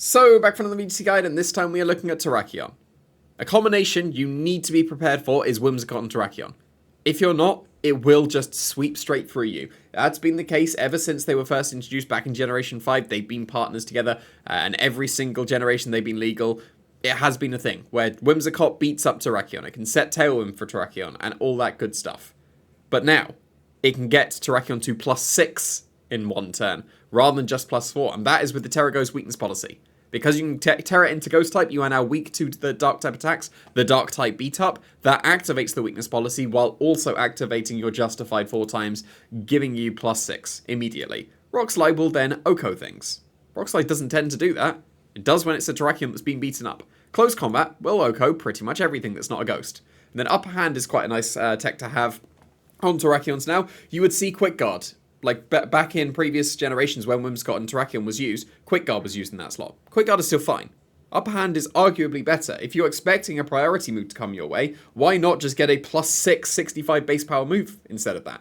So, back from the VGC guide, and this time we are looking at Terrakion. A combination you need to be prepared for is Whimsicott and Terrakion. If you're not, it will just sweep straight through you. That's been the case ever since they were first introduced back in Generation 5. They've been partners together, and every single generation they've been legal. It has been a thing where Whimsicott beats up Terrakion. It can set Tailwind for Terrakion, and all that good stuff. But now, it can get Terrakion to +6 in one turn, rather than just +4, and that is with the Terra Ghost weakness policy. Because you can Terra into Ghost type, you are now weak to the Dark type attacks, the Dark type beat up, that activates the weakness policy while also activating your justified 4 times, giving you +6 immediately. Rockslide will then Oko things. Rockslide doesn't tend to do that. It does when it's a Terrakion that's being beaten up. Close combat will Oko pretty much everything that's not a Ghost. And then Upper Hand is quite a nice tech to have on Terrakions now. You would see Quick Guard. Like, back in previous generations when Whimsicott and Terrakion was used, Quick Guard was used in that slot. Quick Guard is still fine. Upper Hand is arguably better. If you're expecting a priority move to come your way, why not just get a +6, 65 base power move instead of that?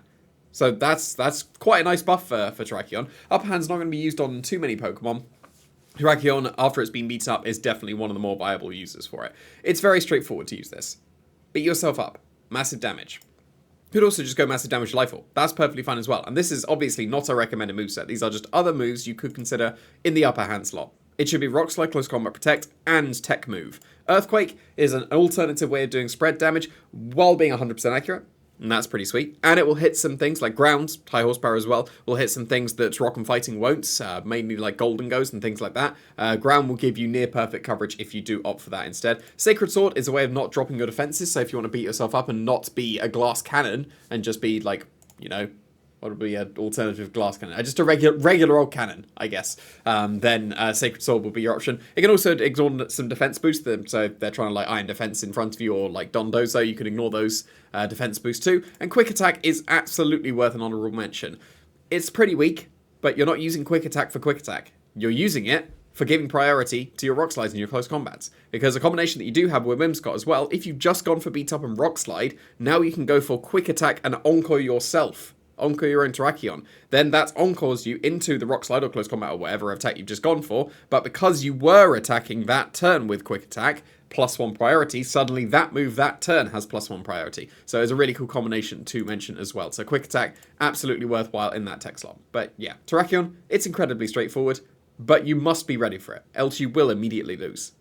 So that's quite a nice buff for Terrakion. Upper Hand's not going to be used on too many Pokemon. Terrakion, after it's been beaten up, is definitely one of the more viable users for it. It's very straightforward to use this. Beat yourself up. Massive damage. Could also just go massive damage to Lifeorb. That's perfectly fine as well. And this is obviously not a recommended moveset. These are just other moves you could consider in the Upper Hand slot. It should be Rock Slide, Close Combat Protect, and Tech Move. Earthquake is an alternative way of doing spread damage while being 100% accurate. And that's pretty sweet. And it will hit some things like Ground, high horsepower as well, will hit some things that Rock and Fighting won't, mainly like Golden Ghost and things like that. Ground will give you near perfect coverage if you do opt for that instead. Sacred Sword is a way of not dropping your defenses, so if you want to beat yourself up and not be a glass cannon, and just be like, you know, what would be an alternative glass cannon? Just a regular old cannon, I guess. Then Sacred Sword will be your option. It can also ignore some defense boosts. So if they're trying to like Iron Defense in front of you or like Dondozo, you can ignore those defense boosts too. And Quick Attack is absolutely worth an honorable mention. It's pretty weak, but you're not using Quick Attack for Quick Attack. You're using it for giving priority to your Rock Slides in your close combats. Because a combination that you do have with Whimsicott as well, if you've just gone for Beat Up and Rock Slide, now you can go for Quick Attack and Encore yourself. Encore your own Terrakion. Then that encores you into the Rock Slide or Close Combat or whatever attack you've just gone for, but because you were attacking that turn with Quick Attack, +1 priority, suddenly that move that turn has +1 priority. So it's a really cool combination to mention as well. So Quick Attack, absolutely worthwhile in that tech slot. But yeah, Terrakion, it's incredibly straightforward, but you must be ready for it, else you will immediately lose.